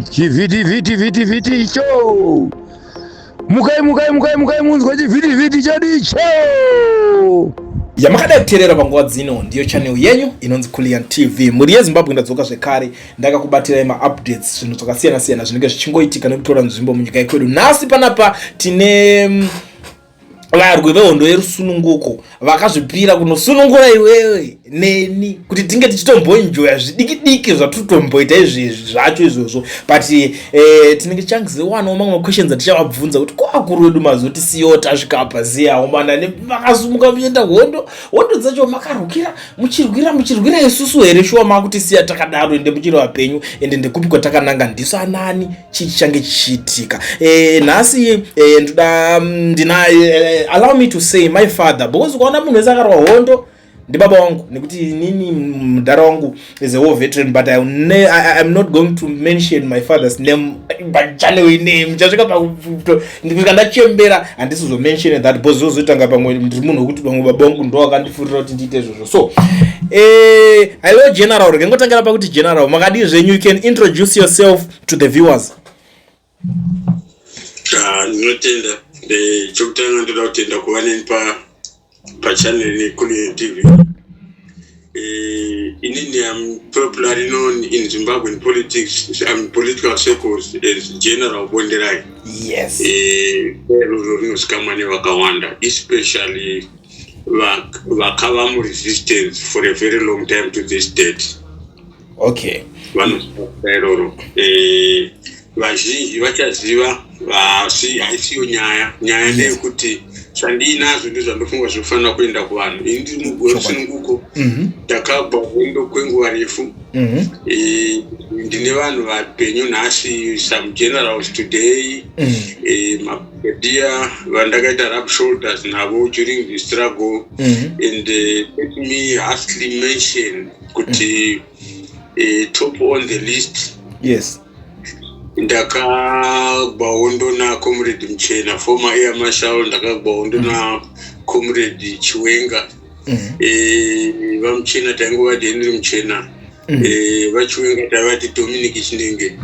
Chiviti show. Mukai munzwa chiviti chadicho. Yamakada kuterera panguva dzino ndiyo channel yenyu inonzi Kulian TV. Muri yeZimbabwe ndadzoka zvekare ndakakubatira ma updates zvinhu zvakasiyana siyana zvinenge zvichingoitika nekutora nzvimbo munyika yedu. Nasi panapa tine varwi vehondo yerusununguko vakazvipira kunosunungura iwewe neni kuti tinge tichitomboenjoya zvidiki zvatutomboita izvezvi zvacho izvozvo, but tinenge tichangizewanawo mamwe questions atichavabvunza kuti ko akuru wedu mazoti siyo tasvika apa ziyawo mana vakasumuka muchienda hondo dzacho makarukira muchirwira isusu here shuwa makuti siya takadaro ende muchiri vapenyu ende ndekupi kwatakananga ndiso anani chichange chichiitika. Nhasi allow me to say my father, because ukaona munhu wese akarwa hondo ndibaba wangu, nekuti nini mudhara wangu is a war veteran, but I'm not going to mention my father's name but channel name chasvika kusvika ndachembera handisi mention that because zozotanga pamwe ndiri munhu wekuti pamwe baba wangu ndo akandifurira kuti ndiite izvozvo. So hello general, rekangotangira pakuti general makadii zvenyu, you can introduce yourself to the viewers. Ndinotenda chokutanga ndoda kutenda kuva neni pachannel yeKulian TV. Inini I'm popularly known in Zimbabwean politics, I'm political circles as General Bonderai. Yes. Rinoskamane vakawanda, especially vakava resistance for a very long time to this date. Okay. Vanosakairoro. Vazhinji vachaziva haisiyo nyaya ndeyekuti zvandinazvo ndizvandofunga zvofanira kuenda kuvanhu. Ndiri musununguko ndakabva hondo kwenguva refu. Ndine vanhu vapenyu nhasi, some generals today, mabrigadier vandakaita rub shoulders navo during the struggle. And let me hastily mention kuti top on the list. Yes. Ndakagba hondo na comrade Mchena, former air marshal. Ndakagba hondo na comrade Chiwenga. Vamchena taingova Henry Mchena. Vachiwenga tavati Dominic Chinenge.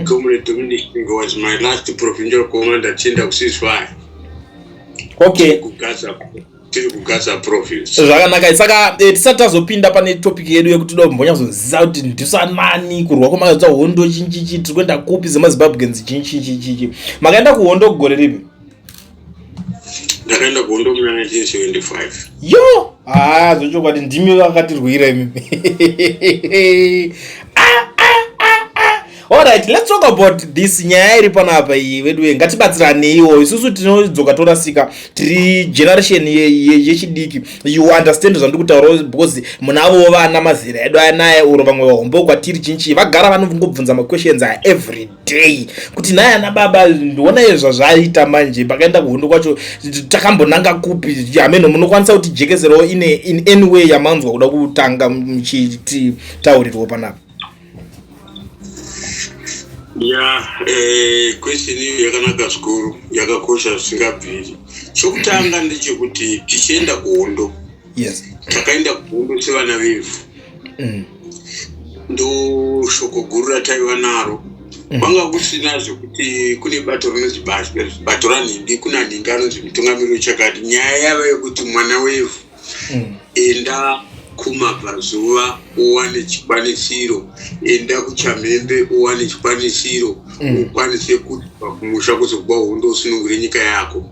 Comrade Dominic Chinenge was my last provincial commander tienda kuceasefire. Okay. Kugaza province. Zvakanaka. Saka tisati tazopinda pane topic yedu yekuti tombonyazoziva kuti ndisanani kurwa kwamakadza hondo chinchichi tiri kuenda kupi zemaZimbabweans chinchichi. Makaenda kuhondo kugore ripi? Ndakaenda kuhondo muna 1975. Yo! Zvochokwadi ndimi vakatirwira imi. Alright, let's talk about this nyaya iri panapa iyi wedu. Ngatibatsiraneiwo isusu tinodzoka torasika tiri generation yechidiki. You understand zvandiri kutaura because munavo vana mazera edu anaya uro vamwe vahombo kwatiri chinchi vagara vanongobvunza ma questions every day kuti naye ana baba ndiona izvo zvaita manje pakaenda kuhondo kwacho takambonanga kupi. Ameno munokwanisa kuti jekezerawo in any way yamanzwa kuda kutanga muchitaurirwa panapa. Question iyi yakanaka zvikuru, yakakosha zvisingabviri. Chokutanga ndechekuti tichienda kuhondo. Yes. Takaenda kuhondo sevana vefu. Ndo shoko guru rataiva naro. Kwanga kusina zvekuti kune bato rinonzi bato ranhindi, kuna nhingi anonzi mutungamiriri wechakati. Nyaya yava yekuti mwana wefu enda kumabvazuva uwane chikwanisiro, enda kuChamhembe uwane chikwanisiro, ukwanise kuti pakumusha kuzokuba hondo usunungure nyika yako.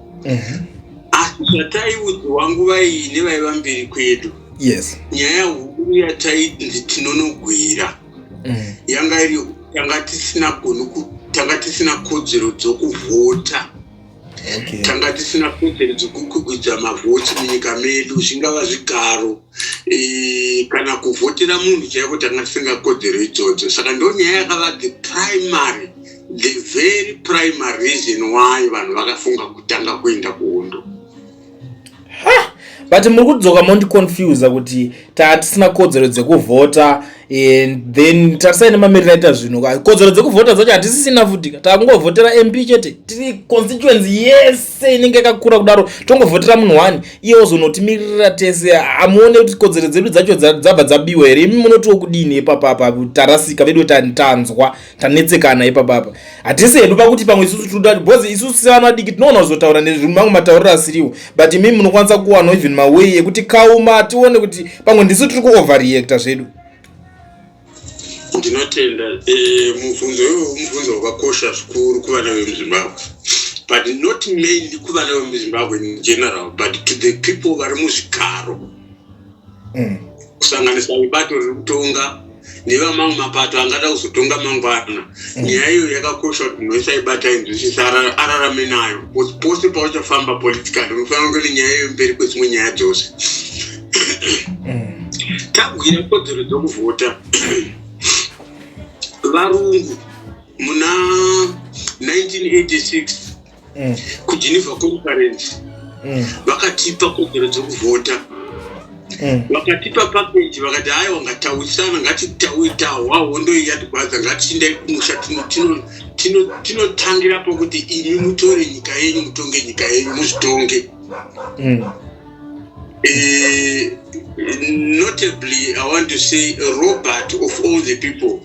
Asi zvataiudzwa nguva iyi nevaiva mberi kwedu, yes, nyaya huru yataiti tinonogwira tanga tisina kodzero dzokuvhota. Okay. Tanga tisina kodzero dzokukwigwidza mavhoti munyika medu, zvingava zvigaro kana kuvhotera munhu chaiko, tanga tisinga kodzero idzodzo. Saka ndo nyaya yakava the very primary reason why vanhu vakafunga kutanga kuenda kuhondo. But muri kudzoka mondi confuse kuti tatisina kodzero dzekuvhota and then tarisai nemamiriro aita zvino kodzero dzekuvhota dzacho hatisisina futika takungovhotera MP chete tiri constituency yese inenge yakakura kudaro tongovhotera munhu 1 iye ozonotimirira tese amuone kuti kodzero dzedu dzacho dzabva dzabiwa here imi munotiwo kudini ipapapa tarasika vedu tanzwa tanetsekana ipapapa hatisi hedu pakuti pamwe isusu toda because isusu sevana vadiki tinoona kuzotaura nezvimwe matauriro asiriwo but imi munokwanisa kuwana even maway ekuti kauma tione kuti pamwe ndisu tiri kuoverreacta zvedu. Ndinotenda mubvunzo wakakosha zvikuru kuvana vemuZimbabwe, but not mainly kuvana vemuZimbabwe in general, but to the people vari muzvigaro kusanganisa mibato riri kutonga nevamamwe mapato angada kuzotonga mangwana. Nyaya iyo yakakosha kuti munhu wese aibata inzwisisa ararame nayo, pose pauchafamba politically unofanira kuti nyaya iyo mberi kwedzimwe nyaya dzose. Tabwira kodzero dzokuvhota varungu muna 1986 kuGeneva Conference vakatipa kodzero dzokuvhota, vakatipa package vakati hayi wangataurisana ngatitaura hondo yatigwadza ngatichindai kumusha tinotangira pakuti imi mutore nyika yenyu mutonge nyika yenyu muzvitonge. Notably, I want to say Robert of all the people,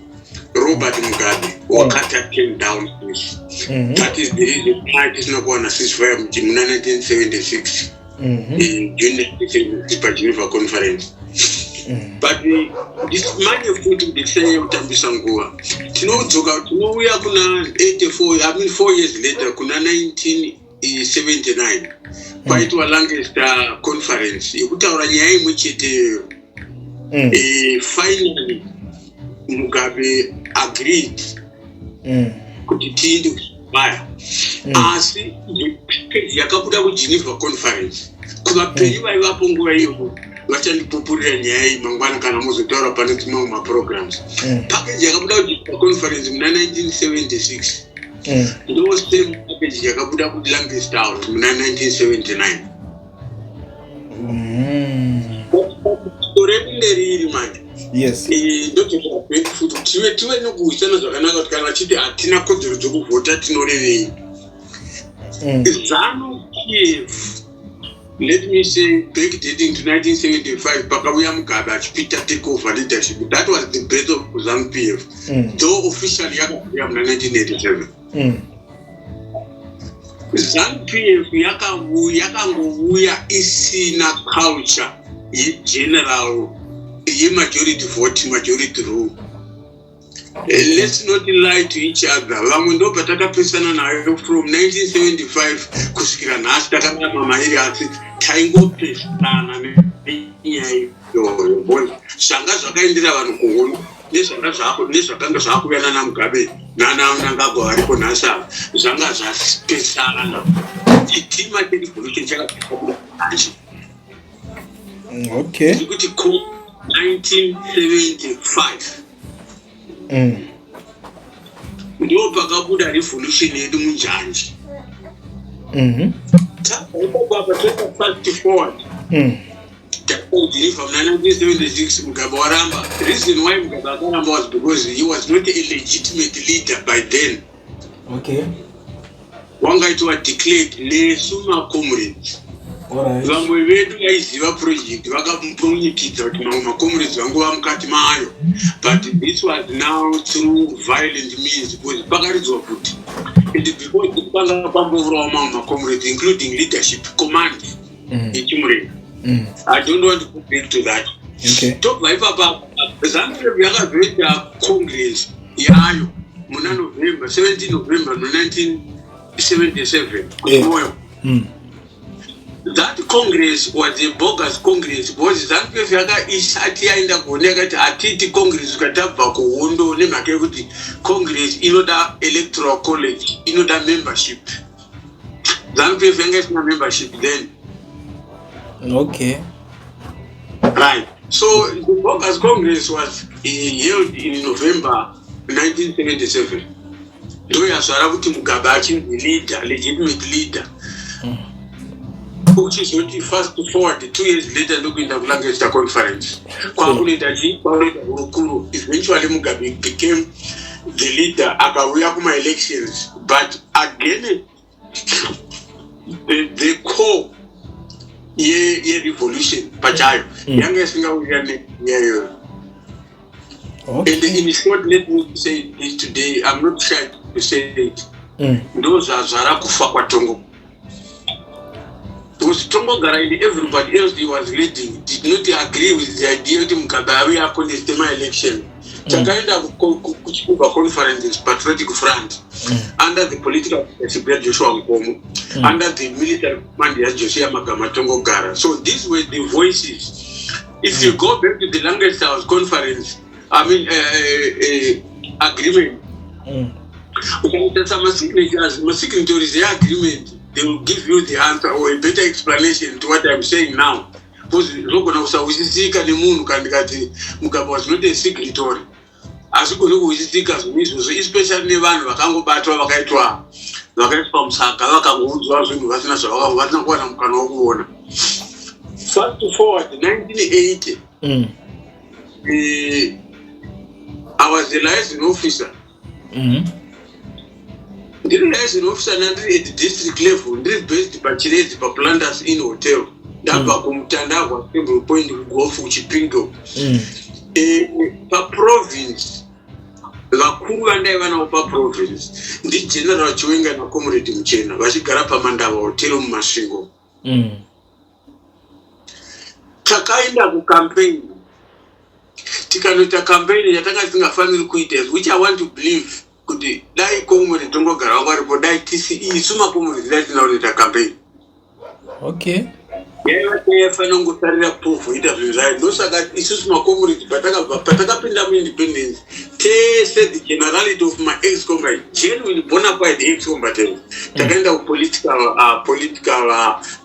Robert Mugabe, Wakata came down this. That is the reason why it is not going to ceasefire in 1976 in June 1976 Geneva Conference. But this money of food they say utambisa nguwa. Tinouya kuna 84, I mean 4 years later, kuna 1979. Kwaitwa Lancaster Conference. Yekutaura nyaya imwe chete. Finally Mugabe agreed kuti tiende kuSomalia. Asi yakabuda kuGeneva Conference. Kuvapenyu vaivapo nguva iyo vachandipupurira nyaya iyi mangwana kana muzotaura pane dzimwe maprograms. Package yakabuda kuGeneva Conference muna 1976. Ndo same package yakabuda kuLancaster House muna 1979. Riri manje. Yes. Tive nokuhwisana zvakanaka kuti kana vachiti hatina kodzero dzokuvhota tinorevei. ZANU-PF, let me say back dating to 1975 pakauya Mugabe achipita takeover leadership. That was the birth of ZANU-PF. Though officially yakabuya muna 1987. ZANU-PF yakangovuya isina culture general majority vote, majority rule. Let's not lie to each other. Vamwe ndo patakapesana nayo from 1975 kusvikira nhasi takamama mairi asi taingopesana nenyaya iyoyo. Zvanga zvakaendera vanhu kuhondo nezvakanga zvakuvana naMugabe nanangagwa varipo nhasi ava zvanga zvapesana. Chitima cherevolution chakapesa anje. Okay. 1975 ndo pakabuda revolution yedu munjanji. Fast forward from 1976 Mugabe waramba. The reason why Mugabe akaramba was because he was not a legitimate leader by then. Okay. Wangaitwa declared nesuma comrades. Vamwe vedu vaiziva project vakamupunyikidza kuti mamwe macomrades vangova mukati mayo, but this was now through violent means because pakaridzwa kuti because panga pambovurawo mamwe macomrades including leadership command yechimurema. I don't want to go back to that. Tobva ipapa ZANU-PF yakazoita congress yayo muna November 17 November 1977 kumoyo. That Congress was a bogus Congress because ZANU-PF isati yaenda kuoneka kuti hatiti Congress ukatabva kuhondo nemhaka yekuti Congress inoda electoral college, inoda membership. ZANU-PF yanga isina membership then. Okay. Right. So the bogus Congress was held in November 1977. Ndo yazvara kuti Mugabe achinzi leader, legitimate leader. uchizoti fast forward 2 years later ndokuenda kuLancaster conference kwakunoita hurukuro. Eventually Mugabe became the leader akauya kuma-elections, but again the core ye-revolution pachayo yanga isingauya neyayo. And in short, let me say this today, I'm not shy to say it. Those are Zarakufa kwa Tongo. Because Tongo Garai, everybody else he was reading did not agree with the idea that Mugabe akon the election. Chakaenda kuchukua conferences Patriotic Front under the political president Joshua Nkomo, under the military command as Josia Magama Tongo Gara. So these were the voices. If you go back to the Lancaster House conference, agreement. Some signatories the agreement, they will give you the answer or a better explanation to what I'm saying now. Because Mugabe was not a signatory. As you go especially when Wakango Batwa Wakaitwa, Wakaitwa Msaka, Wakamu, fast forward 1980. I was the liaison officer. The liaison officer at the district level, based Bachirezi for planters in hotel. Daba kumtanda wa table point go for Chipingo. Per province, la Kuganda Ivana per province. The general Chewinga na community mchena. Washikarapa Mandawa hotel Mashingo. Takaenda ku campaign. Tikanuta campaign yataka singa family kuiters, which I want to believe could die community Tongo Garawa for die TCE suma community that now the campaign. Okay. Yeah, fanongo tarira proof ita those are that issues my community pataka pinda independence. Te said the generality of my ex-comrade genuinely bona fide ex-combatant. Takaenda political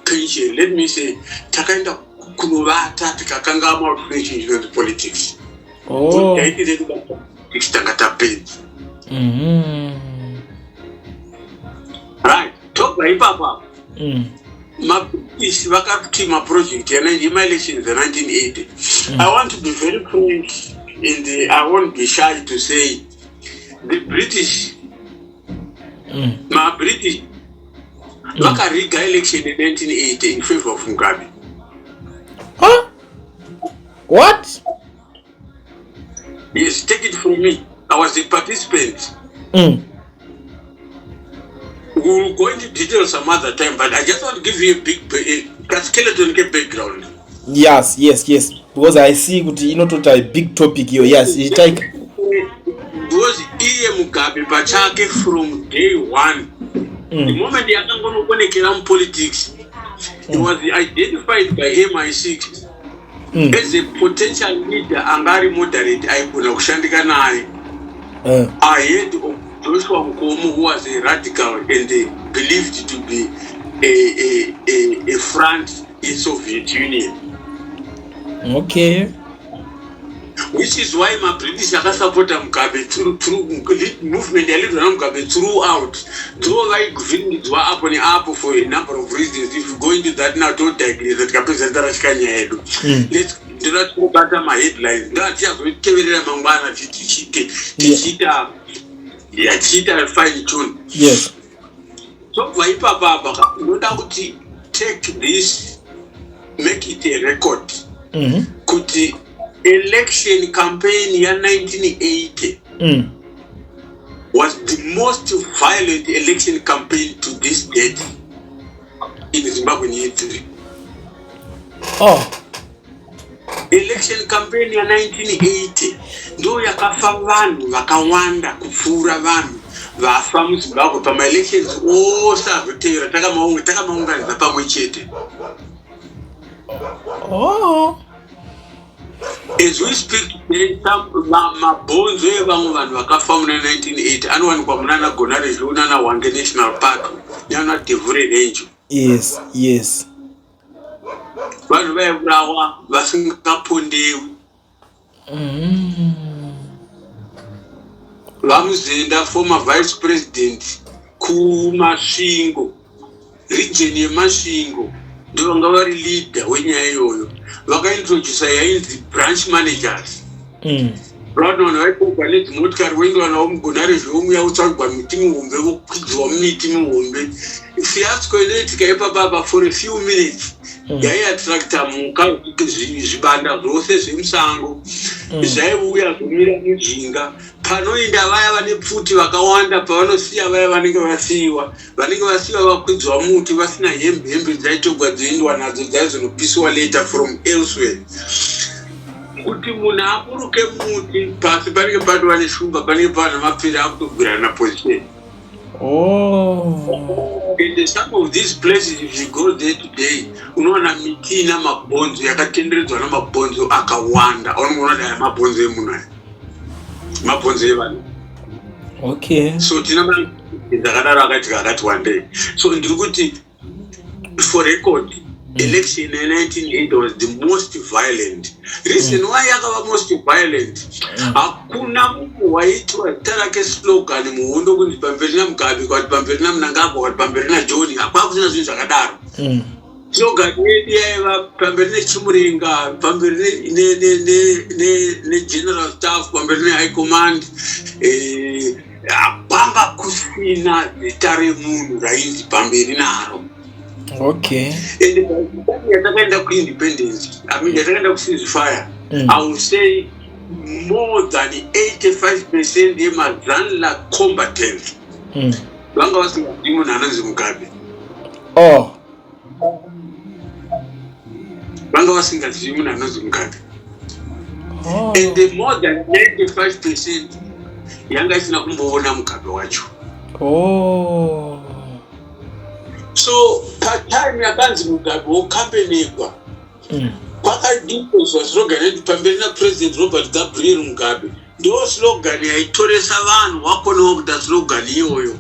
pension. Let me say takaenda kunulata tikakanga about relations with politics. Oh. Right. Talk by Papa. My team project and my elections in 1980. I want to be very frank I won't be shy to say the British my British Waka-Riga election in 1980 in favor of Mugabe. Huh? What? Yes, take it from me. I was a participant. We will go into details some other time, but I just want to give you a skeleton background. Yes. Because I see a big topic here. Yes, it's like because Mugabe Pachake from day one. The moment they are going to connect politics, he was identified by MI6 as a potential leader and very moderate. I could not kushandika naye. Ahead of Joshua Nkomo, who was a radical and believed to be a front in Soviet Union. Okay. Which is why my British support Mugabe through movement Mugabe throughout. Though like things were up for a number of reasons. If you go into that now, don't digress. That represent let's do not go back to my headlines. That's just with Kevin Mambana cheetah fine tune. Yes. So why Papa no doubt take this, make it a record. Could the election campaign in 1980 was the most violent election campaign to this date in Zimbabwean history. Election campaign in 1980 ndo yakafa vanhu vakawanda kupfuura vanhu vafa muZimbabwe pama elections ose azotevera takamaunganidza pamwe chete. As we speak today, mabhonzo evamwe vanhu vakafa muna 1980 anowanikwa munana Gonarezho unana Hwange National Park nana Devure Range. Yes. Vanhu vaibulawa vasingapondewi. Vamuzenda former vice president kuMasvingo region yeMasvingo ndivo vanga vari leader wenyaya iyoyo vakaintrodusa yainzi branch managers. Vanhu vaitogwa nedzimotikari voendwa navo mugonare zveumuya utsvagwa miti mihombe vokwidziwa mumiti mihombe. Fiasco inoitika ipapapa for a few minutes yaiattracta mhuka zvibanda zvose zvemusango zvaiuya zvomira mujinga panoenda vaya vane pfuti vakawanda pavanosiya vaya vanenge vasiyiwa vakwidziwa muti vasina hembe dzaitogwa dzoendwa nadzo dzaizonopisiwa later from elsewhere. Kuti munhu aburuke muti pasi panenge patova neshumba panenge pana mapfiri akutogwirana position. And some of these places, if you go there today, unoona miti ina mabonzo yakatenderedzwa namabonzo akawanda. Unoona dai mabonzo emunhu aya, mabonzo evanhu. Okay. So tina zvakadaro akati one day. So ndiri kuti for record, election in 1980 was the most violent. Reason why yakava most violent, hakuna munhu waitwa tarake slogan muhondo kuti pamberi naMugabe kwati pamberi naMnangagwa kwati pamberi naJoni, hapakusina zvinhu zvakadaro. Slogan yedu yaiva pamberi neChimurenga, pamberi neGeneral Staff, pamberi neHigh Command, panga kusina zita remunhu rainzi pamberi naro. Okay. And yatakaenda ku-independence, yatakaenda ku-ceasefire, I will say more than 85% yemazanla combatants vanga vasingazivi munhu anonzi Mugabe. Vanga vasingazivi munhu anonzi Mugabe. And the more than 95% yanga isina kumboona Mugabe wacho. So patime yakanzi Mugabe wokambenekwa kwakadimozwa slogan yedu pamberi naPresident Robert Gabriel Mugabe. Ndo slogan yaitoresa vanhu wakonawo kuda slogan iyoyo.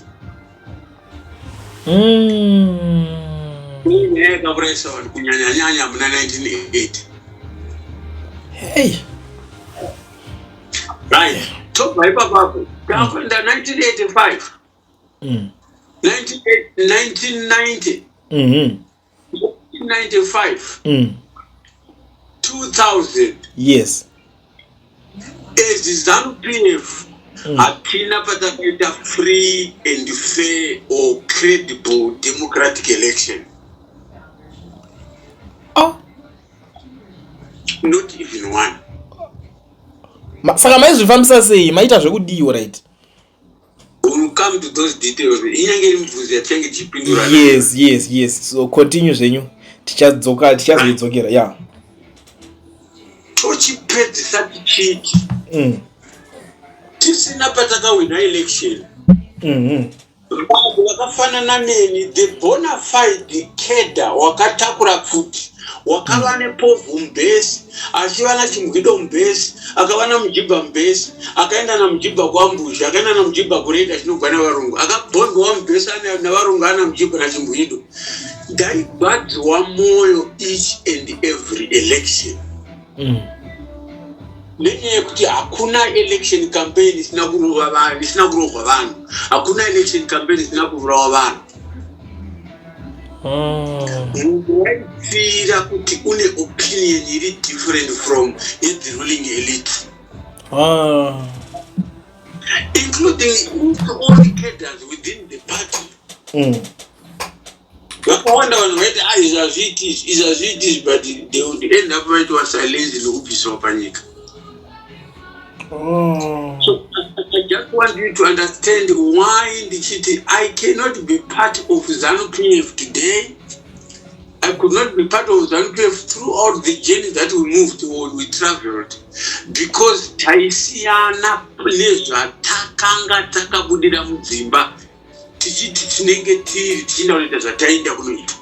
Nyaya yakavurayisa vanhu kunyanyanyanya muna 1980. Hey. Right. Tobva ipapapo takuenda 1985. 1990, 1995, 2000. Yes. As ZANU-PF, hatina patakaita free and fair or credible democratic election. Not even one. Saka maizvifambisa sei? Maita zvekudiwa, right? We'll come to those details. Yes. So continue zvenyu. Tichazodzokera. Yeah. Tochipedzisa tichiti. Tisina patakawina election. Vakafanana neni, the bona fide cadre wakatakura pfuti. Wakava nePovu Mbesi, achiva naChimugwido Mbesi, akava naMujibha Mbesi, akaenda naMujibha kuAmbuzha, akaenda naMujibha kuReda chinobva navarungu, akabhondwa Mbesi navarungu ana Mujibha naChimugwido. Ndaigadzwa moyo each and every election. Nenyaya yekuti hakuna election campaign isina kurohwa vanhu, hakuna election campaign isina kuvurawa vanhu. Munhu waifira kuti une opinion iri different from the ruling elite, including all the cadres within the party. Vakawanda vanhu vaiti izvazviitis, but they would end up vaitwa silence nokubviswa panyika. So I just want you to understand why I cannot be part of ZANU-PF today. I could not be part of ZANU-PF throughout the journey that we moved or we traveled, because taisiyana nezvatakanga takabudira mudzimba tichiti tinenge tiri tichienda kunoita zvataenda kunoita.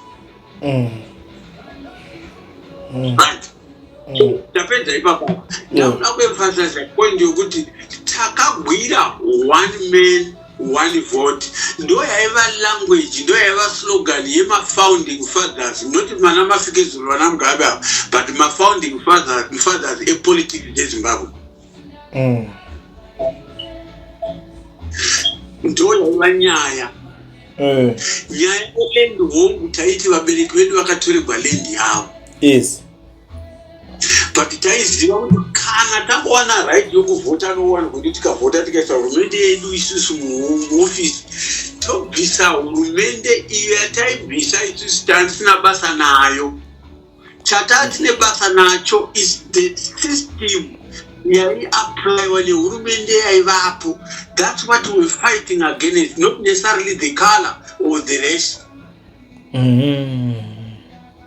Right. So tapedza ipapo ndauda kuemphasize point yokuti takagwira one man one vote. Ndo yaiva language, ndo yaiva slogan yema-founding fathers, not mana Mafikizolo vana Mugabe, but ma-founding fathers e-politics yeZimbabwe. Ndo yaiva nyaya nyaya yeland home taiti vabereki vedu vakatorerwa land yavo. Yes. But taiziva kuti kana tangowana right yokuvhota anowana kuti tikavhota tikaisa hurumende yedu isusu muofisi tobvisa hurumende iyo yataibvisa isusu tatisina basa nayo. Chatatine basa nacho is the system yaiapplywa nehurumende yaivapo. That's what we're fighting against, not necessarily the color or the race.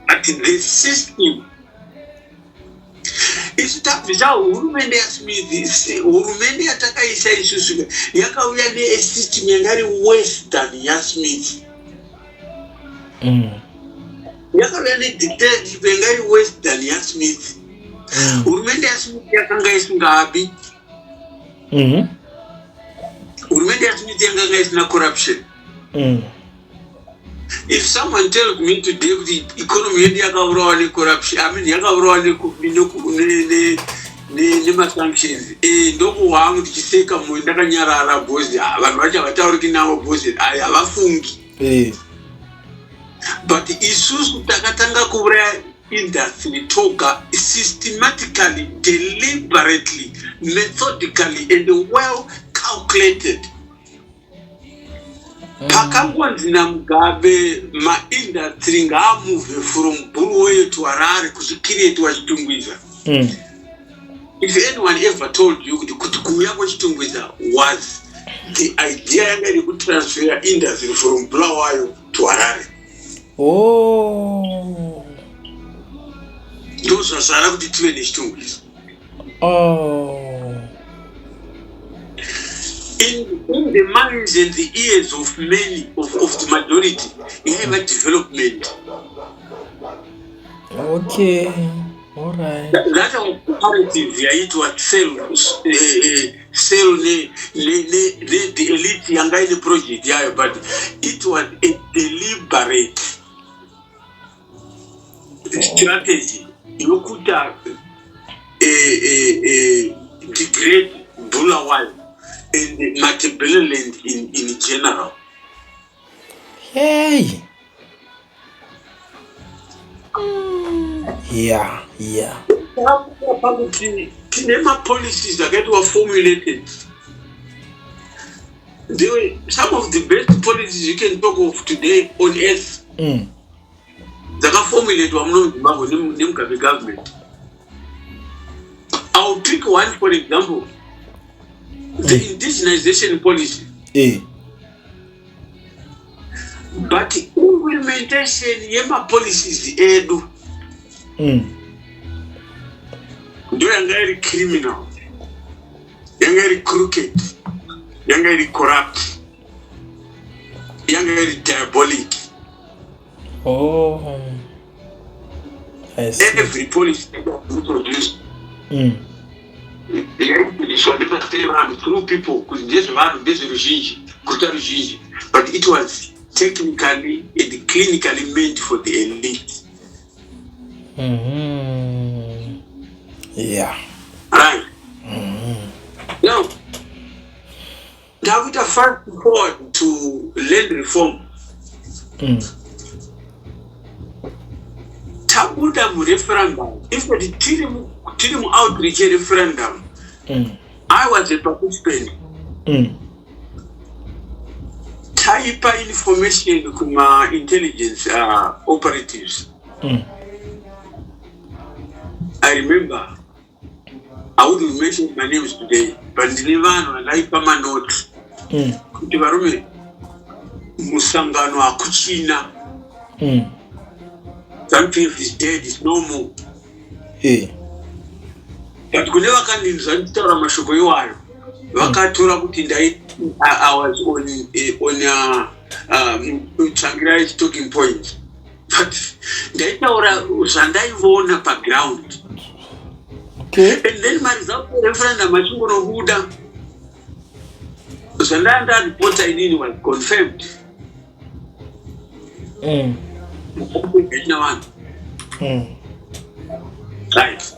But the system. Isitabvisa hurumende yaSmith, hurumende yatakaisa isusu yakauya nesystem yangari western yaSmith. Yakauya nedictatorship yangari western yaSmith. Hurumende yaSmith yakanga isingabi. Hurumende yaSmith yakanga isina corruption. If someone tells me today the economy yakaurawa necorruption, I mean yakaurawa nemasanctions, ndokuhanga tichiseka moyo ndakanyarara bosi, vanhu vacho havatauriki navo bosi, havafungi. But isusu takatanga kuuraya industry toga systematically, deliberately, methodically and well calculated. Pakangwanzi naMugabe ma-industry move from Bulawayo to Harare kuchicreate wachitungwiza. If anyone ever told you kuti kuuya kwachitungwiza was the idea yanga yekutransfer industry from Bulawayo to Harare. Ndozvasara kuti tive nechitungwiza. In the minds and the ears of many of the majority, you have a development. Okay, all right. That was comparative. It was sell the elite yanga the project. Yeah, but it was a deliberate strategy. You could have degrade Bulawayo and Matabeleland in general. Hey. Yeah. Kinema policies that were formulated. Some of the best policies you can talk of today on earth. That are formulated by the government. I'll pick one for example. The indigenization policy. But implementation yema policies edu. Do yangari criminal, yangari crooked, yangari corrupt, yangari diabolic. I see. Every policy introduced. Through people could just run this regime, but it was technically and clinically meant for the elite. Yeah. Right. Now, David fast forward to land reform. Tabuda mu referendum. If the Tilim outreach referendum, I was a participant. Type information kuma intelligence operatives. I remember, I wouldn't mention my names today, but Nilvana like my note. Kutivarume Musangano Akuchina. Something if is dead is no more. But kunewa kanizwa nitara mashoko yuwayo. Wakatura kuti I was on Changirai talking point. But ndaitaura zvandaivona background. Okay. And then my result referendum machingonobuda. Zvandanda report inini was confirmed. Right.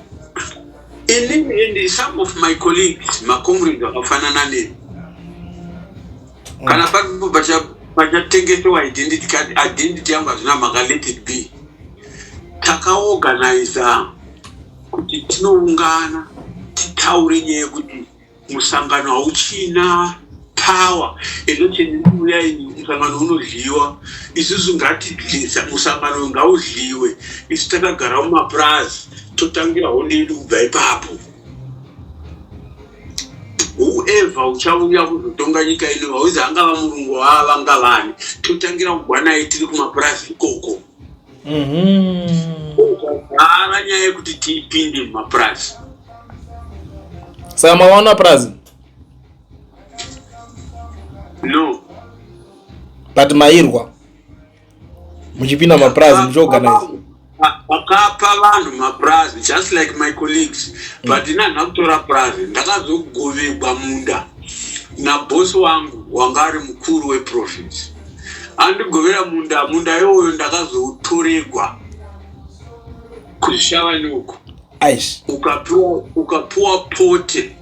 And some of my colleagues, my comrades, kana pachatengesewa identity card, identity yangu hazina maka, let it be. Takaorganiza kuti tinoungana titaure nyaya kuti musangano hauchina power inotendiuya ini musangano unodliwa. Isusu ngatidlisa musangano ngaudliwe. Isu takagara mumaprazi totangira hondo yedu kubva ipapo. Whoever uchauya kuzotonga nyika ino hauzi angava murungu wavanga vani, totangira kubva naye tiri kumaprazi ikoko. Ukagara nyaya yekuti tiipinde mumaprazi. Saka mawana prazi? No. But mairwa muchipinda maprazi muchiorganize. Vakapa vanhu maprazi just like my colleagues. But ina ndakutora prazi ndakazogovegwa munda nabosi wangu wanga ari mukuru weprovince. Andigovera munda iwoyo ndakazoutoregwa kushava nuko. Aish. Ukapuwa pote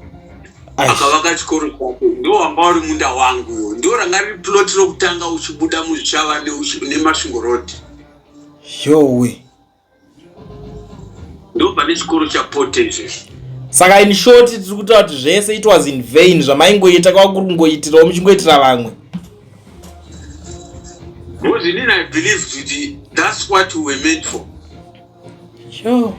akavaka chikoro chake, ndo wanga uri munda wangu yo, ndo ranga riri ploti rokutanga uchibuda muzvishava nemasvingorodi. Yowe. Ndo pane chikoro chapote izvezvi. Saka in short tiri kutaura kuti zvese it was in vain zvamaingoita kwakurungoitirawo muchingoitira vamwe. Because in I believe that's what we were meant for. Sure.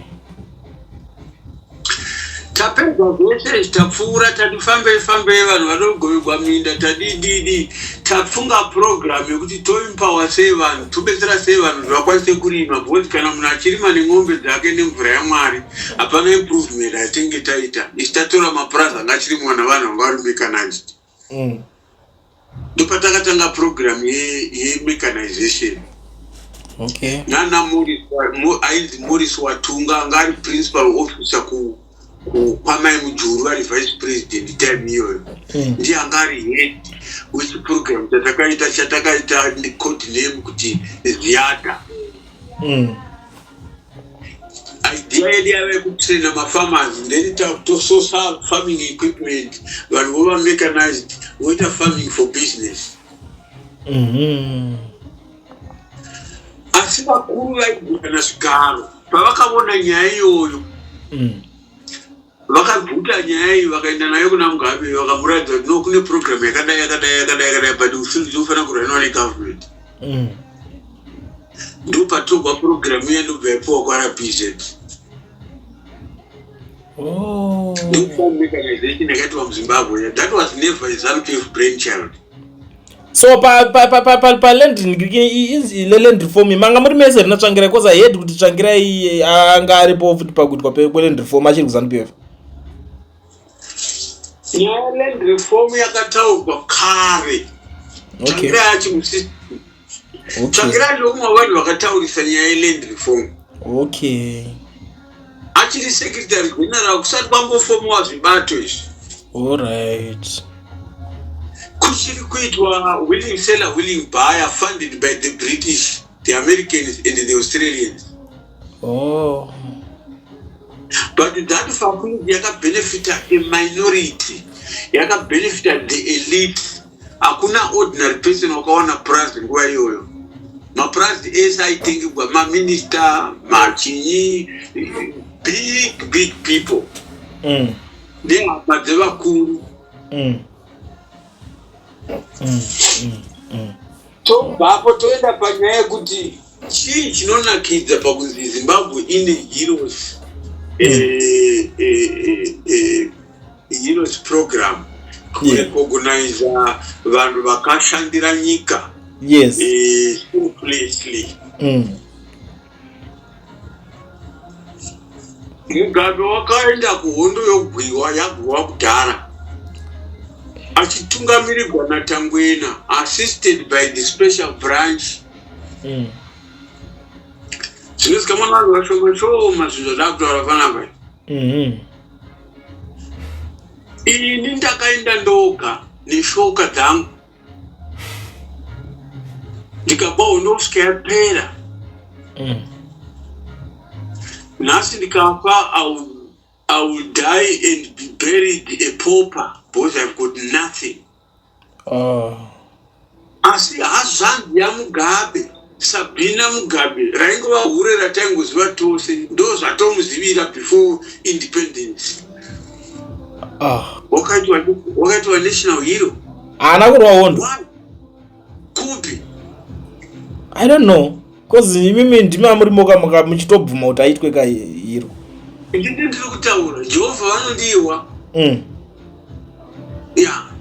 Tapedza zvese tapfuura tatifambei vanhu vanogovegwa minda tadididi tafunga program yekuti toempower sei vanhu tobetsera sei vanhu kuti vakwanise kurima, because kana munhu achirima nemombe dzake nemvura yaMwari hapana improvement yatinge taita. Isi tatora mapurazi anga achirimwa navanhu vanga vari mechanized. Ndopatakatanga program ye-mechanization. Okay. Nana ainzi Morris Watunga anga ari principal officer kwamai Mujuru ari vice president time iyoyo. Ndiye anga ari head wechiprogram chatakaita code name kuti Ziada. Idea yedu yave kutraina mafarmers, then tososa farming equipment, vanhu vova mechanized, voita farming for business. Asi vakuru vaigara zvigaro pavakaona nyaya iyoyo vakabvuta nyaya iyi vakaenda nayo kuna Mugabe vakamuratidza kuti no kune program yakadai but unofanira kuraniwa negovernment. Ndo patogwa program iya ndobva yapiwa kwaRPZ. Mechanization yakaitwa muZimbabwe. That was never a ZANU-PF brainchild. So pa land reform manga muri mese rina tsvangira koza head kuti tsvangirai anga aripo futi pakuitwa land reform achiri kuZANU-PF. Nyaya land reform yakataurwa kare. Tsvangira achimusisi. Tsvangira ndomwe vanhu vakataurisa nyaya yeland reform. Okay. Achiri secretary general kusati kwambofomiwa zvibato izvi. All right. Kuchiri kuitwa willing seller willing buyer funded by the British, the Americans and the Australians. Oh. But that family yakabenefita a minority, yakabenefita the elite. Hakuna ordinary person wakaona prize nguva iyoyo. Maprize ese aitengwa maminister, machinyi, big people. They are madzevakuru. Tobvapo toenda panyaya yekuti chii chinonakidza pakuzi Zimbabwe ine heroes heroes program kurecognize vanhu vakashandira nyika. Yes. Selflessly. Mugabe wakaenda kuhondo yogwiwa yagwiwa kudhara achitungamirirwa naTangwena, assisted by the special branch. Zvinosika mwana vashoma zvinhu zvadakutaura panapa. Ini ndakaenda ndoga neshoka dzangu ndikabva honosvika yapera. Nhasi ndikafa I will die and be buried a pauper because I've got nothing. asi hazvanzi Mugabe, Sabina Mugabe raingova hure rataingoziva tose, ndo zvatomuzivira before independence. Wakati wa national hero ana kurwaondo kupi I don't know because mimi ndima muri moka muchitobvuma kuti aitwe ka hero. Ndiri kutaura Jehovah vanondiwa.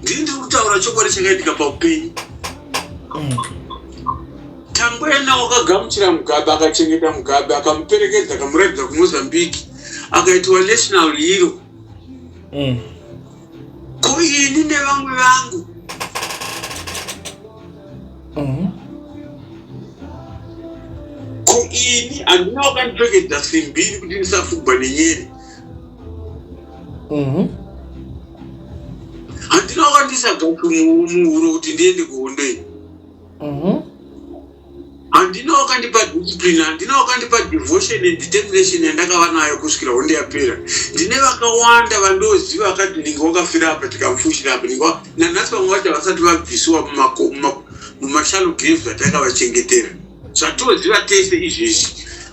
Ndiri kutaura chokwadi chakaitika paupenyu. Tangwena wakagamuchira Mugabe, akachengeta Mugabe, akamuperekedza, akamuratidza kuMozambique, akaitwa national hero. Ko ini nevamwe vangu ko ini handina wakandipfekedza simbiri kuti ndisafugwa nenyere. Handina wakandisagaku muhuro kuti ndiende kuhondo iyi. Handina wakandipa discipline, handina wakandipa devotion and determination yandakava nayo kusvikira hondo yapera. Ndine vakawanda vandoziva vakati ninge wakafira apa tikamufushira apa, nanhasi vamwe vacho vasati vabvisiwa mumashallow graves atakavachengetera. Zvatoziva tese izvezvi,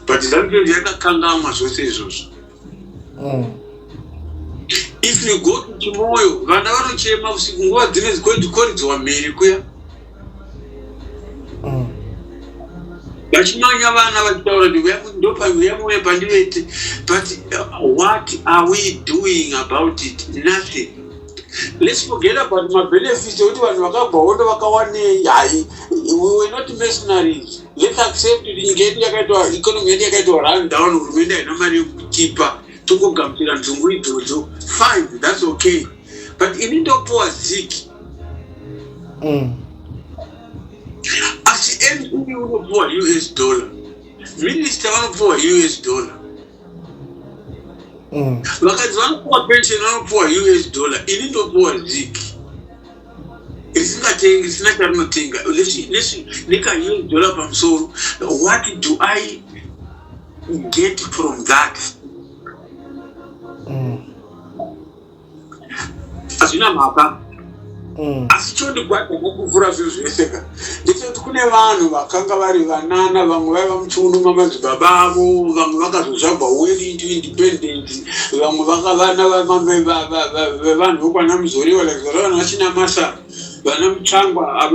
but ZANU-PF yakakangamwa zvose izvozvo. If you go to Chimoyo, vana vanochema usiku, nguva dzine dzikoridzwa mhiri kuya. Vachimanya vana vachitaura ndopamuya pandivete, but what are we doing about it? Nothing. Let's forget about my benefits. We were not mercenaries. Let's accept the economy run down. Fine, that's okay. But in Indo Zik, as the end for US dollar, minister for US dollar. Wakati wanakuwa pension wanakuwa US dollar, ilindo kuwa Zik. Isina charnotinga. Lesi nika US dollar pamsoro. What do I get from that? Asina mapa. Asichoni kwata kukuvura zveseka. Nditoti kune vanhu vakanga vari vanana, vamwe vaiva muchiuno mamadzibaba avo, vamwe vakazozvagwa well into independence, vamwe vakavana vevanhu vokwana Muzoriwa, vanhu vachina masa, vana Mutsvangwa,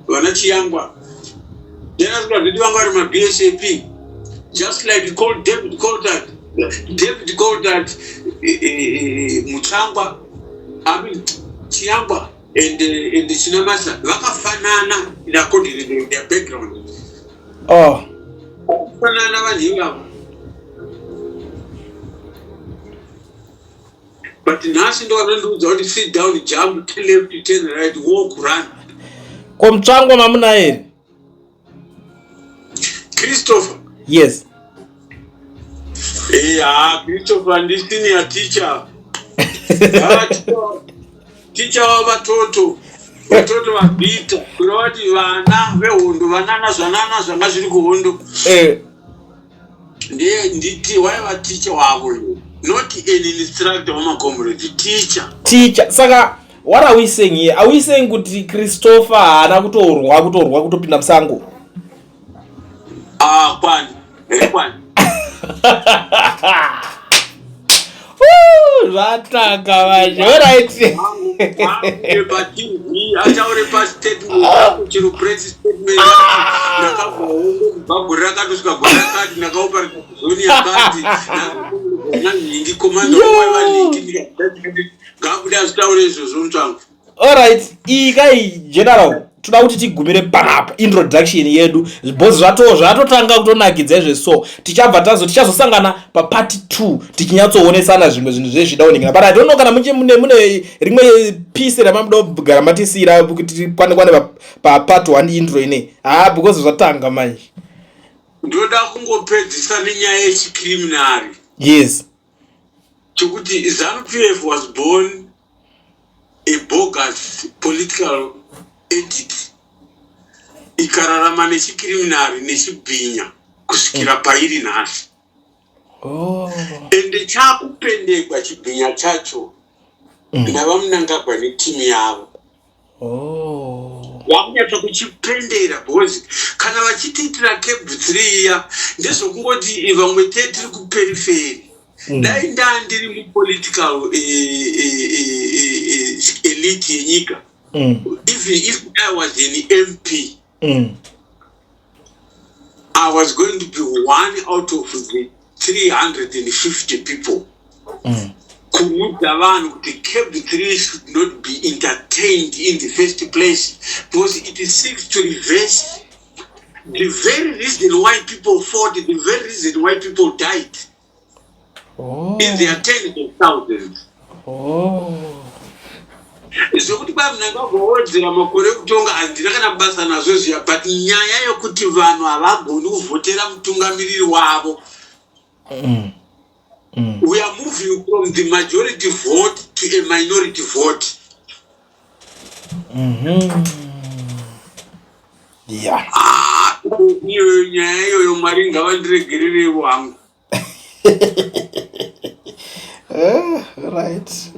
vana Chiyangwa. Then azviti vanga vari maBSAP, just like David called that Mutsvangwa, Chiyangwa and the Chinamasa vakafanana according to their background. Fanana vanhu. But nhasi ndo vanondiudza kuti sit down, jump, turn left, turn right, walk, run. Ko Mutsvangwa mamuna here? Christopher. Yes. Christopher ndi senior teacher. Teacher wavatoto vabhita kurovati vana vehondo, vanana zvanga zviri kuhondo. Nditi waiva teacher wavo, not an instructor wamakomrade, teacher. Saka what are we saying here? Are we saying kuti Christopher haana kutorwa kutopinda musango? Kwani. Zvatanga vacho, alright. Achaure pastatement chiro press statement ndakabva rakatosvika gwarakati ndakaupa zoni yakati nanyingi komanda waivalingi ngakuda azitaure izvozvo Mutsvangwa. Alright, iyi kai general toda kuti tigumire panapa introduction yedu, boss zvatotanga kutonakidza izvo, tichabva tichazosangana papart 2 tichinyatsoonesana zvimwe zvinhu zvezvidowning. But I don't know kana mune rimwe piece ramamuda kugara matisira kuti tikwane papart 1 intro ine. Because zvatanga manje. Ndoda kungopedzisa nenyaya yechicriminal. Yes. Chokuti ZANU-PF was born a bogus political entity, ikararama nechicriminal nechibhinya kusvikira pairi nhasi. Ende chakupendekwa chibhinya chacho navamunangagwa netimu yavo. Vakunyatsa kuchipendera because kana vachitiitira Cable 3 iya ndezvokungoti vamwe tiri kuperiferi. Dai ndandiri mupolitical elite yenyika. Even if I was an MP, I was going to be one out of the 350 people. The Cable 3 should not be entertained in the first place because it seeks to reverse the very reason why people fought, the very reason why people died. In their tens of thousands. Zvokuti pamunangagowedzera makore kutonga handina kana basa nazvo zviya, but nyaya yokuti vanhu havagoni kuvhotera mutungamiriri wavo. We are moving from the majority vote to a minority vote. Yeah. Nyaya iyoyo Mwari ngavandiregerere wangu. Right.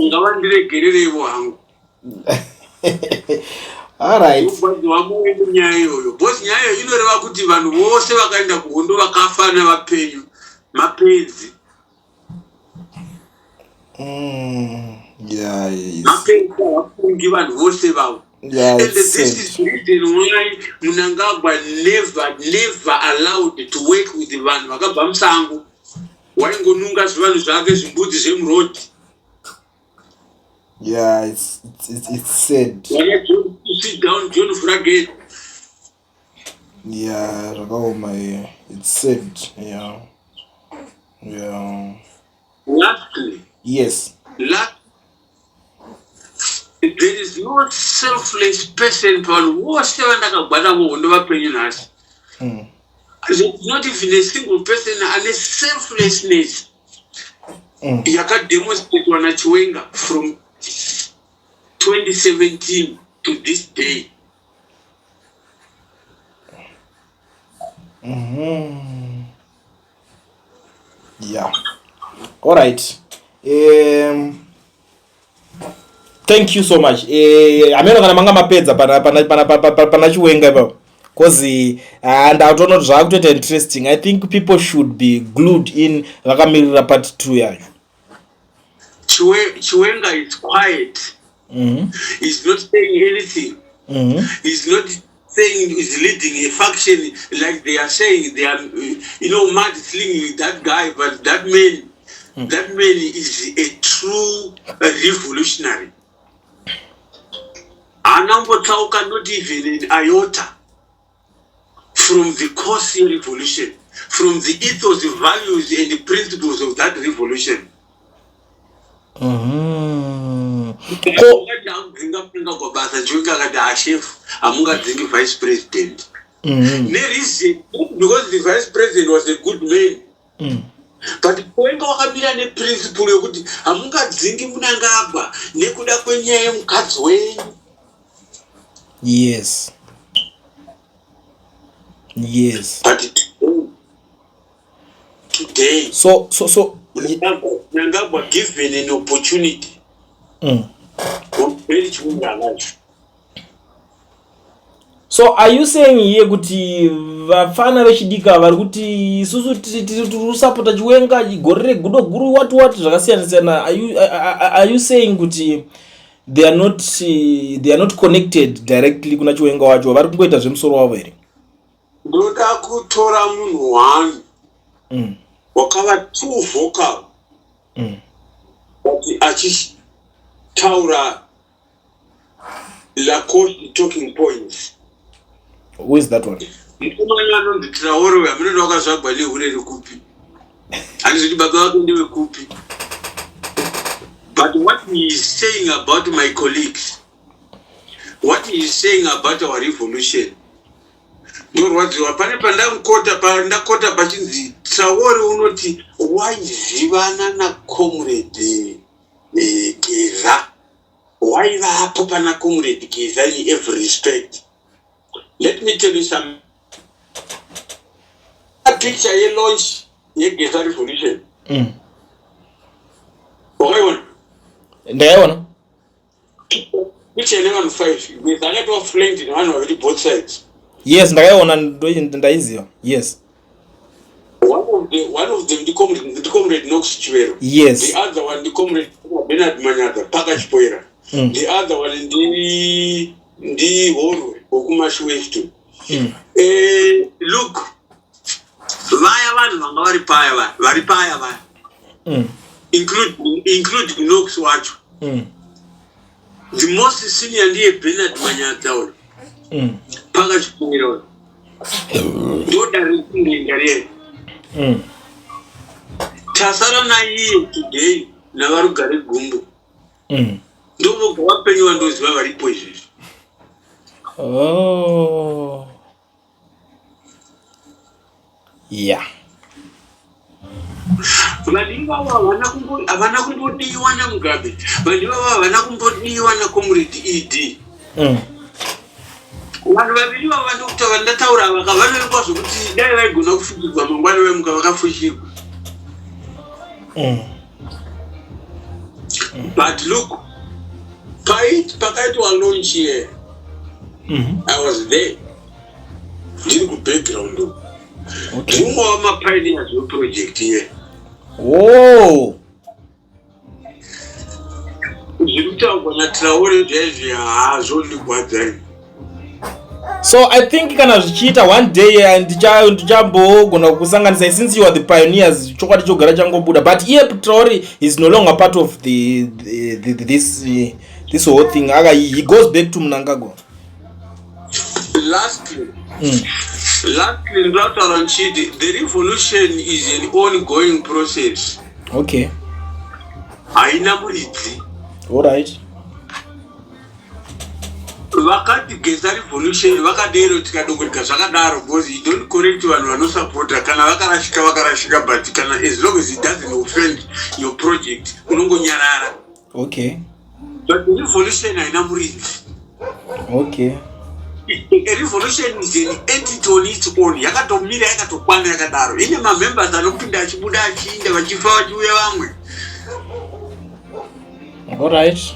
Ngavandiregerere wangu. All right. Nyaya iyoyo. Boss nyaya iyoyo inoreva kuti vanhu vose vakaenda kuhondo vakafa navapenyu. Mapenzi. Yeah, mapenzi vafungi vanhu vose vavo. And this is the reason why Mnangagwa never allowed to work with the vanhu vakabva musango. Waingonunga zvivanhu zvake zvimbudzi zvemurodi. Yeah, it's said. Sit down, John Fragate. Yeah, it's said. Yeah. Lastly. Yes. There is no selfless person who was There's not even a single person and a selflessness. Yaka demonstrate wana Chiwenga from 2017 to this day. Yeah. All right. Thank you so much. Ameno kana manga mapedza pana Chiwenga baba. Cause and I don't know zvakutoita interesting. I think people should be glued in vakamirira part 2 yacho. Chiwenga is quiet. He's not saying anything. He's not saying he's leading a faction like they are saying. They are, mad slinging that guy, but that man is a true revolutionary. Anambotauka not even an iota from the Kosi revolution, from the ethos, the values, and the principles of that revolution. Vice president. Because the vice president was a good man. But when wakamira ne principle yokuti amungadzingi Mnangagwa nekuda kwenyaya yemukadzi wenyu. Yes. But today, so Mnangagwa given an opportunity. So are you saying here kuti vafana vechidika vari kuti isusu tiri support Chiwenga gore guru what zvakasiyana? Are you saying kuti they are not connected directly kuna Chiwenga wacho, vari kungoita zvemusoro wavo here? Ndoda kutora munhu one wakava too vocal kuti achitaura Lacoste talking points. Who is that one? Mukomana anonzi Traore amunoda wakazvagwa nehure rekupi. Handizviti baba vako ndewe kupi. But what he is saying about my colleagues, what he is saying about our revolution, ndorwadziwa pane pandakota pachinzi Traore unoti waizivana naComrade Geza. Waivapo pana Comrade Geza in every respect. Let me tell you some. A picture ye launch ye Geza revolution. Ndayaona? Which 11-5 with a lot of flanked in one of both sides. Yes, ndayaona ndaiziva. Yes. One of them the comrade Knox Chiwero. Yes. The other one the comrade Bernard Manyata Paka Chipoera. The other one the Horwe Okumash West. Look. Vaya varipaya. Include Knox Watch. The most senior ndiye Bernard Manyata. Paka Chipoera. Ndoda ringare. Tasara na hii today na varugare gumbu. Ndovo kwa penye wandozi varipo izvi. Oh. Yeah. Vadiwa havana kumbodiwa na Mugabe. Vadiwa havana kumbodiwa na comrade ED. Vanhu vaviri vavandokuta vandataura vakavanoekwa zvokuti dai vaigona kufukidzwa mangwana vemuka vakafushirwa. But look, pakaitwa launch here. I was there. Ndiri kubackground. Ndimwe wamapioneers weproject here. Whoa. Zviri kutaurwa naTraore zvaizvi hazvondigwadzai. So I think kana zvichiita one day ndichambo kusanganisa, since you are the pioneers chokwadi chogara changobuda, but here Traore is no longer part of this whole thing. He goes back to Mnangagwa. Lastly, the revolution is an ongoing process. Okay. Haina muridzi. All right. Vakati geza revolution vakadero tikadongorika zvakadaro because you don't correct vanhu vanosupporta kana vakarashika but kana as long as it doesn't offend your project unongonyarara. Okay. But the revolution haina muridzi. Okay. A revolution is an entity on its own. Yakatomira yakatokwana yakadaro. Ine members anopinda achibuda achiinda vachifa vachiuya vamwe. All right.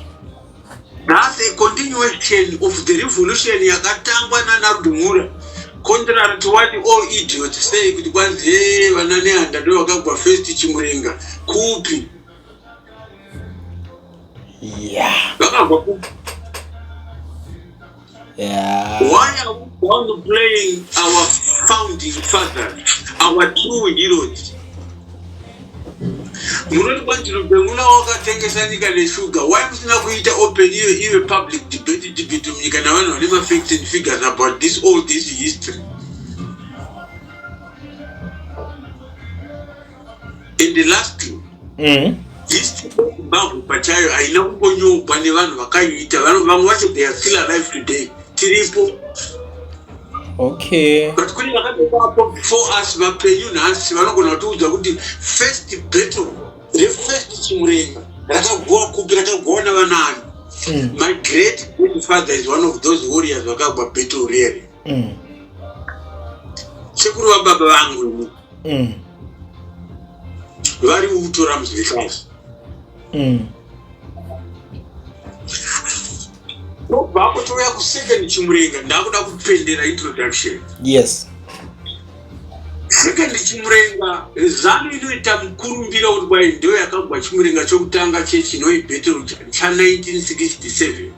That's a continuation of the revolution yakatangwa naNarudumura. Contrary to what all idiots say, kuti kwanzi vanane handa ndo vakagwa first Chimurenga. Kupi? Yeah. Vakagwa kupi? Yeah. Why are we downplaying our founding fathers, our true heroes? Munoti kwanjiro pemuna wakatengesa nyika neshuga. Why musina kuita open iwe public debate munyika navanhu vane facts and figures about this history? And the last thing, history Zimbabwe pachayo haina kumbonyogwa nevanhu vakaiita. Vanhu vamwe vacho they are still alive today. Tiripo. Okay. But kuni vakatopapo before us vapenyu nhasi vanogona kutiudza kuti first battle, the first Chimurenga rakagwa kupi, rakagwa navanani. My great grandfather is one of those warriors vakagwa battle really. Sekuru vababa vangu vari utora muzvikasi. Vakutouya kusecond Chimurenga ndakuda kupendera introduction. Yes. Second Chimurenga zano inoita mukurumbira kuti kwai ndo yakagwa Chimurenga chokutanga chechinoi battle cha 1967.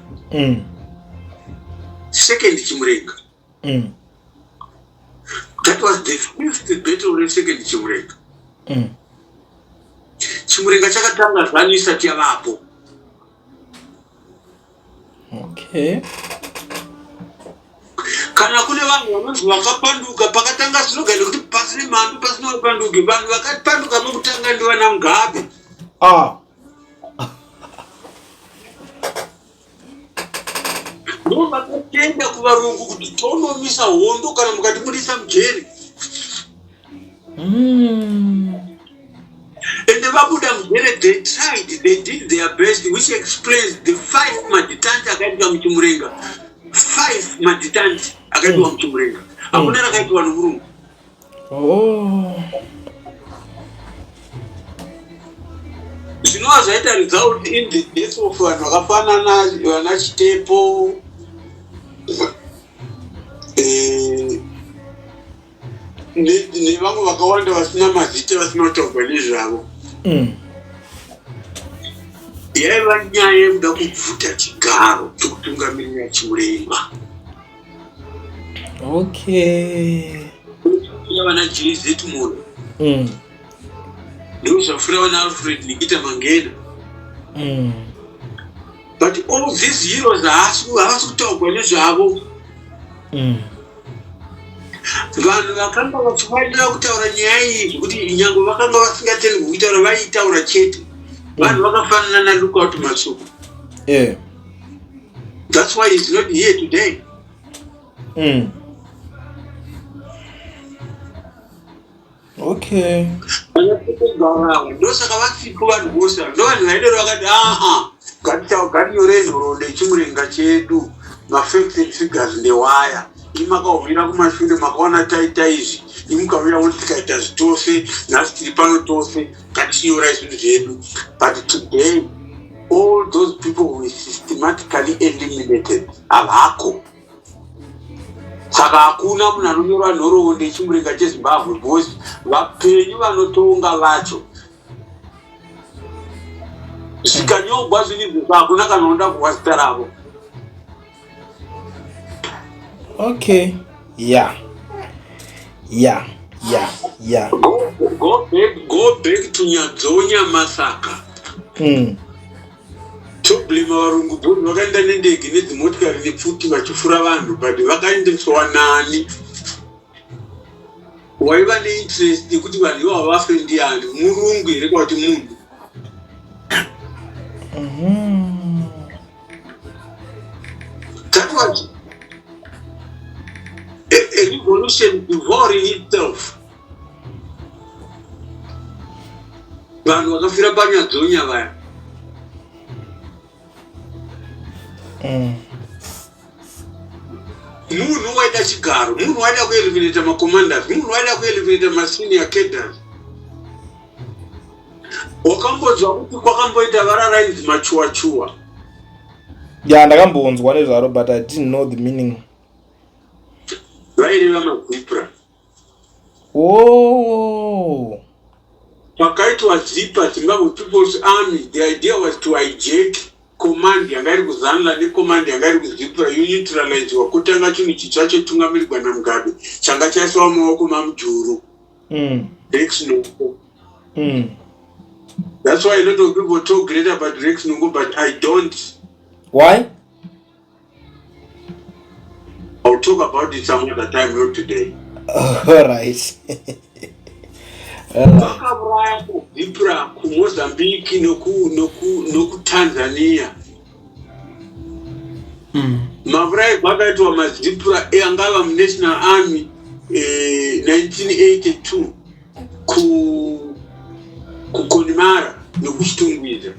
Second Chimurenga. That was the fifth battle of second Chimurenga. Chimurenga chakatanga zano isati yavapo. Okay. Kana kune vanhu vanonzi vakapanduka pakatanga slogan kuti pasine mhandu pasine vapanduki. Vanhu vakapanduka mukutanga ndivana Mugabe. Ndo vakatenda kuvarungu kuti tonomisa hondo kana mukatimurisa mujeri. And the Babuda Mugere, they tried, they did their best, which explains the 5 magitanti akaitwa Mchimurenga. 5 magitanti akaitwa Mchimurenga. Hakuna akaitwa Nurungu. zvinova zvaita result in the death of vanhu vakafanana vana Chitepo, nevamwe vakawanda vasina mazita vasina kutaurwa nezvavo. Yaiva nyaya yekuda kubvuta chigaro chokutungamirira chimuremba. Vana JZ Moyo ndio zvafura vana Alfred Nikita Mangena. But all these heroes havasi kutaurwa nezvavo. Vanhu vakanga vachifanira kutaura nyaya iyi zvekuti nyange vakanga vasingatendi kuitaura vaitaura chete. Vanhu vakafanana naLookout Masuku. That's why he's not here today. Ndosaka vasipo vanhu vose ndo vanhu vaidero vakati ngatinyorei nhoroondo yechimurenga chedu, mafacts and figures ndewaya. Imakaumira kumashure makaona taita izvi, imukauya kuti tikaita zvitose, nhasi tiri pano tose, ngatinyorai zvinhu zvedu. But today, all those people were systematically eliminated. Havako. Saka hakuna munhu anonyora nhoroondo yechimurenga cheZimbabwe because vapenyu vanotonga vacho. Zvikanyogwa zvinizvi hakuna kana unoda kuwa zita ravo. Go back to Nyadzonya massacre. Toblima varungu bodi vakaenda nendege nedzimotikari nepfuti vachifura vanhu but vakaendeswa nani. Waiva neinterest yekuti vanhu ivo havafe ndiani, murungu here kana kuti munhu. That was a revolution devouring itself. Vanhu vakafira paNyadzonya vaya. Munhu waida chigaro, munhu waida kueliminate macommanders, munhu waida kueliminate masenior cadres. Wakambodzwa kuti kwakamboita vararaidzi machuwa-chuwa. Ndakambonzwa nezvaro but I didn't know the meaning. Vaireva mazipra. Pakaitwa ZIPA, Zimbabwe People's Army, the idea was to hijack command yanga iri kuZanla necommand yanga iri kuZIPRA uneutralize wakutanga chinhu chitsva chetungamirirwa naMugabe changa chaiswa mumaoko maMujuru. Rex Nongo. That's why a lot of people talk great about Rex Nongo, but I don't. Why? I'll talk about it some other time, not today. Alright. Vakauraya kuZIPRA kuMozambique nokuTanzania. Mavurayi kwakaitwa maZIPRA angava muNational Army 1982 kuKonimara nokuChitungwiza.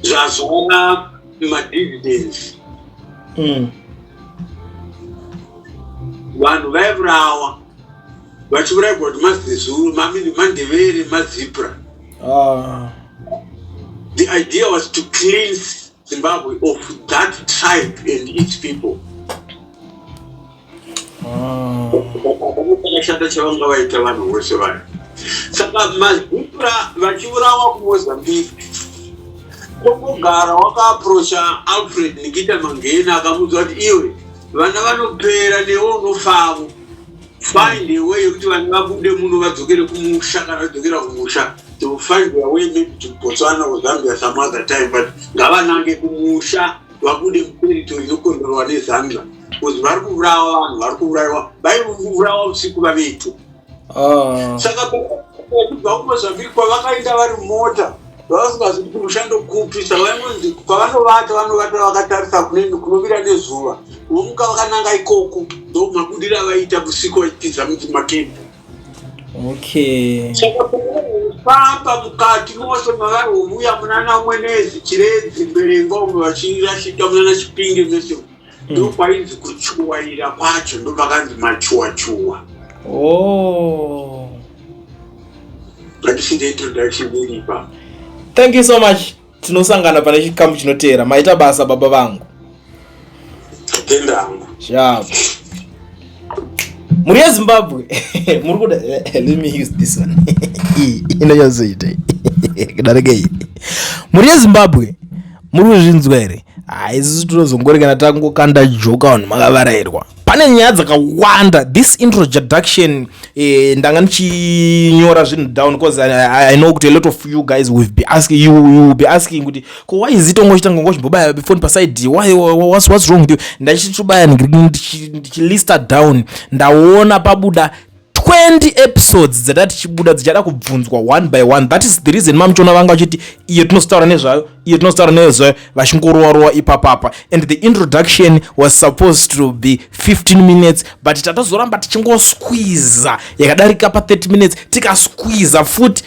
Zvazova madividends. Vanhu vaivurawa vachiurayirwa kuti maZezuru, maNdebele, maZIPRA. The idea was to cleanse Zimbabwe of that tribe and its people. Vakashanda chavanga vaita vanhu vose vaya. Saka maZIPRA vachiurawa kuMozambique. Kokogara wakaapproacha Alfred Nikita Mangena akamuudza kuti iwe vana vanopera newe unofavo. Find a way yekuti vanhu vabude muno vadzokere kumusha kana vadzokera kumusha. They will find their way maybe to Botswana or Zambia some other time, but ngavanange kumusha vabude muteritori inokontrolwa neZambia. Because vari kuurawa vanhu, vari kuurayiwa, vaivurawa usiku vavetu. Saka kubva kuMozambique kwavakaenda vari mumota vavasingazivi kuti mushando kupi, saka vanonzi kwavanovata vanovata vakatarisa kunovira nezuva. Vomuka vakananga ikoko ndo mabudiro avaita usiku vachitiza mumakempi. Saka famba mukati mose mavari vomuya munana Mwenezi, Chiredzi, Mberengwa umwe vachirashika munana Chipinge mese. Ndo kwainzi kuchuwaira kwacho, ndo pakanzi machuwa-chuwa. Oh. That is the introduction iripa. Thank you so much. Tinosangana pane chikamu chinotera. Maita basa baba vangu. Tendangu. Sharp. Muri Zimbabwe. Muri kuda let me use this one. Inoyozoite. Kudarege. Muri Zimbabwe. Muri zvinzwa here. Haisi tinozongoreka tango kanda joka vanhu makavarairwa. Pane nyaya dzakawanda. This introduction ndanga ndichinyora zvinhu down because I know kuti a lot of you guys will be asking you will be asking kuti why is it ongochitanga ngochimbobaya phone paside, why what's wrong with you. Ndachitubaya ndichilista down ndaona pabuda 20 episodes dzatati chibuda dzichada kubvunzwa one by one. That is the reason mamuchona vanga vachiti iyo tinostaura nezvayo, iyo tinostaura nezvayo, vachingorowa ipapapa. And the introduction was supposed to be 15 minutes but tatazoramba tichingosqueeza yakadarika pa 30 minutes tikasqueeza futi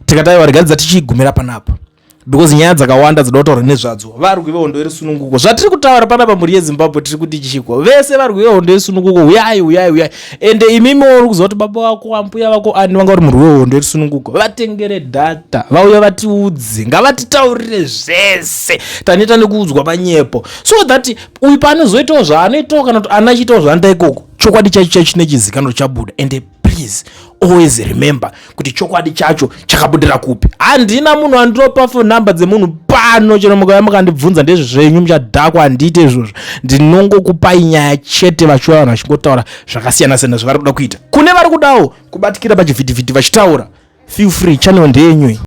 tikataiwa regadza tichigumira panapa because nyaya dzakawanda dzinotaura nezvadzo. Vari kuvehondo resununguko zvatiri kutaura panapa muri yeZimbabwe tiri kuti chikwa vese vari kuvehondo resununguko uyai ende imimi uri kuziva kuti baba wako ambuya vako ani vanga vari muri wehondo resununguko vatengere data vauya vatiudze ngavatitaurire zvese taneta nekuudzwa panyepo so that uyu paanozoitawo zvaanoitawo kana kuti anachiitawo zvaanoita ikoko chokwadi chacho chinechizikanwa chabuda. And please always remember kuti chokwadi chacho chakabudira kupi. Handina munhu andinopa phone number dzemunhu pano chero mukauya mukandibvunza ndezvezvenyu muchadhakwa handite izvozvo. Ndinongokupai nyaya chete vachiva vanhu vachingotaura zvakasiyana siyana zvavari kuda kuita. Kune vari kudawo kubatikira pachivhitivhiti vachitaura, feel free, channel ndeyenyu.